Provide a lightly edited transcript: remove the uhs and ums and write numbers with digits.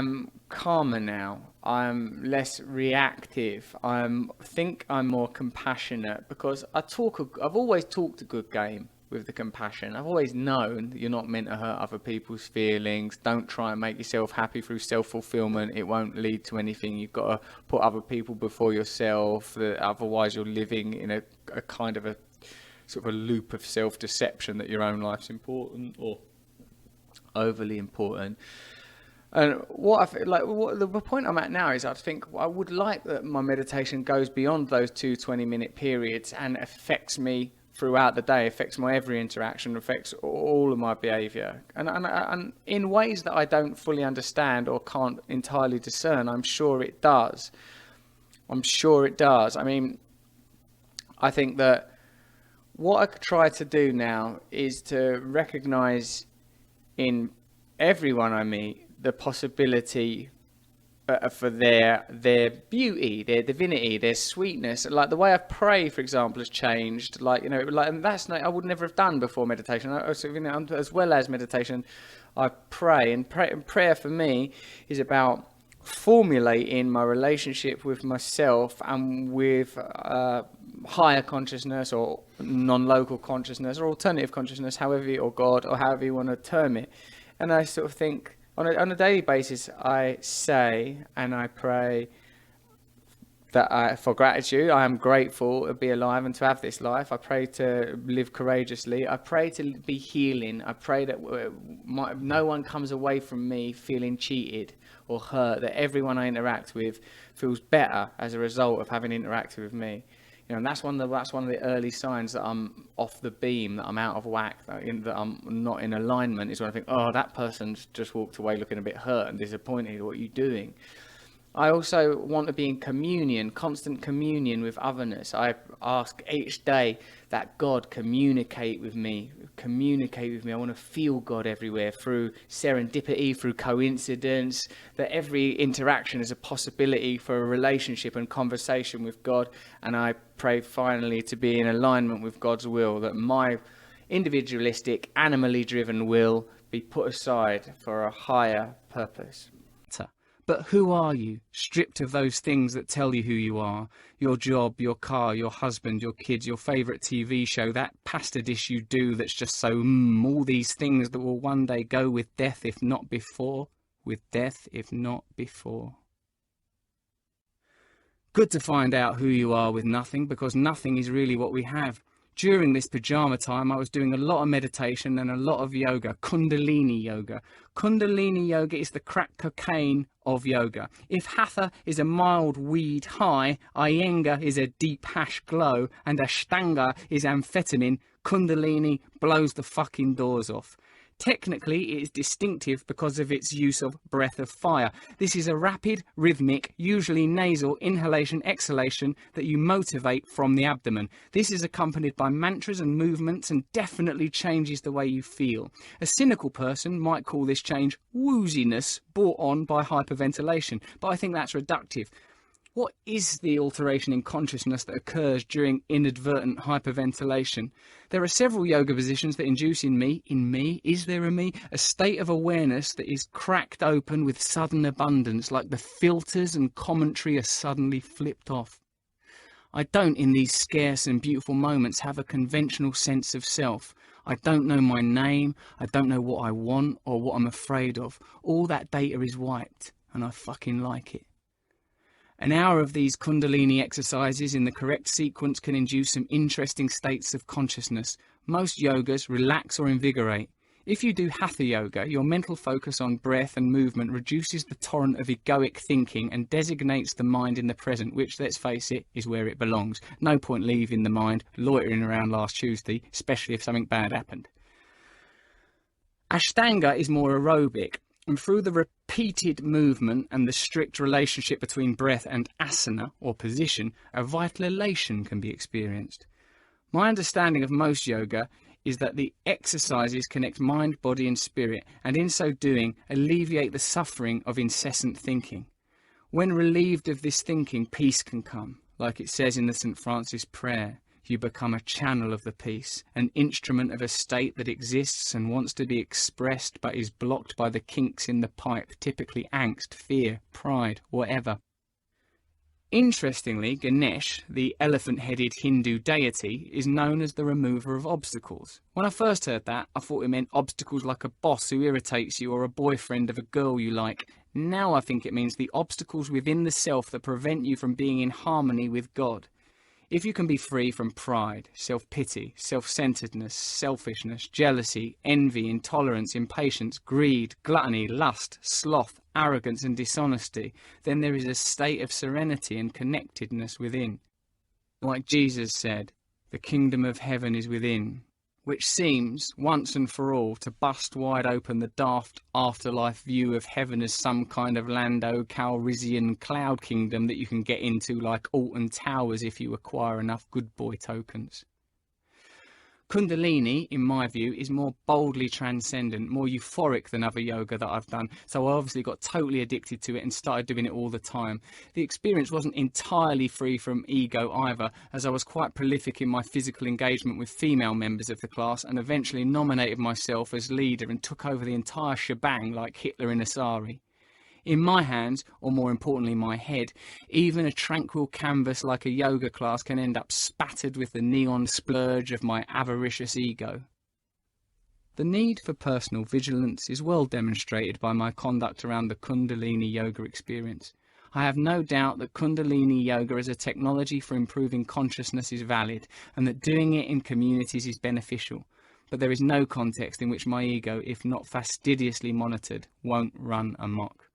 am calmer now. I'm less reactive. Think I'm more compassionate because I've always talked a good game with the compassion. I've always known that you're not meant to hurt other people's feelings. Don't try and make yourself happy through self-fulfillment. It won't lead to anything. You've got to put other people before yourself. Otherwise, you're living in a kind of a sort of a loop of self-deception that your own life's important or overly important. And the point I'm at now is I think I would like that my meditation goes beyond those 2 20-minute periods and affects me throughout the day, affects my every interaction, affects all of my behavior. And in ways that I don't fully understand or can't entirely discern, I'm sure it does. I mean, I think that what I try to do now is to recognize in everyone I meet the possibility for their beauty, their divinity, their sweetness. Like the way I pray, for example, has changed. And that's I would never have done before meditation. As well as meditation, I pray, and prayer for me is about formulating my relationship with myself and with higher consciousness or non-local consciousness or alternative consciousness, or God, or however you want to term it. And I sort of think on a daily basis, I say and I pray that for gratitude. I am grateful to be alive and to have this life. I pray to live courageously. I pray to be healing. I pray that no one comes away from me feeling cheated or hurt, that everyone I interact with feels better as a result of having interacted with me. And that's one of the early signs that I'm off the beam, that I'm out of whack, that I'm not in alignment, is when I think, oh, that person's just walked away looking a bit hurt and disappointed. What are you doing? I also want to be in communion, constant communion with otherness. I ask each day that God communicate with me. I want to feel God everywhere, through serendipity, through coincidence, that every interaction is a possibility for a relationship and conversation with God. And I pray finally to be in alignment with God's will, that my individualistic, animally driven will be put aside for a higher purpose. But who are you, stripped of those things that tell you who you are? Your job, your car, your husband, your kids, your favourite TV show, that pasta dish you do that's just so all these things that will one day go with death if not before. Good to find out who you are with nothing, because nothing is really what we have. During this pyjama time, I was doing a lot of meditation and a lot of yoga, Kundalini yoga. Kundalini yoga is the crack cocaine of yoga. If Hatha is a mild weed high, Iyengar is a deep hash glow, and Ashtanga is amphetamine, Kundalini blows the fucking doors off. Technically, it is distinctive because of its use of breath of fire. This is a rapid, rhythmic, usually nasal inhalation-exhalation that you motivate from the abdomen. This is accompanied by mantras and movements and definitely changes the way you feel. A cynical person might call this change wooziness brought on by hyperventilation, but I think that's reductive. What is the alteration in consciousness that occurs during inadvertent hyperventilation? There are several yoga positions that induce in me, is there a me, a state of awareness that is cracked open with sudden abundance, like the filters and commentary are suddenly flipped off. I don't, in these scarce and beautiful moments, have a conventional sense of self. I don't know my name, I don't know what I want or what I'm afraid of. All that data is wiped, and I fucking like it. An hour of these Kundalini exercises in the correct sequence can induce some interesting states of consciousness. Most yogas relax or invigorate. If you do Hatha yoga, your mental focus on breath and movement reduces the torrent of egoic thinking and designates the mind in the present, which, let's face it, is where it belongs. No point leaving the mind loitering around last Tuesday, especially if something bad happened. Ashtanga is more aerobic. And through the repeated movement and the strict relationship between breath and asana, or position, a vital elation can be experienced. My understanding of most yoga is that the exercises connect mind, body and spirit, and in so doing alleviate the suffering of incessant thinking. When relieved of this thinking, peace can come, like it says in the St. Francis prayer. You become a channel of the peace, an instrument of a state that exists and wants to be expressed but is blocked by the kinks in the pipe, typically angst, fear, pride, whatever. Interestingly, Ganesh, the elephant-headed Hindu deity, is known as the remover of obstacles. When I first heard that, I thought it meant obstacles like a boss who irritates you or a boyfriend of a girl you like. Now I think it means the obstacles within the self that prevent you from being in harmony with God. If you can be free from pride, self-pity, self-centeredness, selfishness, jealousy, envy, intolerance, impatience, greed, gluttony, lust, sloth, arrogance and dishonesty, then there is a state of serenity and connectedness within. Like Jesus said, the kingdom of heaven is within, which seems, once and for all, to bust wide open the daft afterlife view of heaven as some kind of Lando Calrissian cloud kingdom that you can get into like Alton Towers if you acquire enough good boy tokens. Kundalini, in my view, is more boldly transcendent, more euphoric than other yoga that I've done, so I obviously got totally addicted to it and started doing it all the time. The experience wasn't entirely free from ego either, as I was quite prolific in my physical engagement with female members of the class and eventually nominated myself as leader and took over the entire shebang like Hitler in a sari. In my hands, or more importantly my head, even a tranquil canvas like a yoga class can end up spattered with the neon splurge of my avaricious ego. The need for personal vigilance is well demonstrated by my conduct around the Kundalini yoga experience. I have no doubt that Kundalini yoga as a technology for improving consciousness is valid, and that doing it in communities is beneficial. But there is no context in which my ego, if not fastidiously monitored, won't run amok.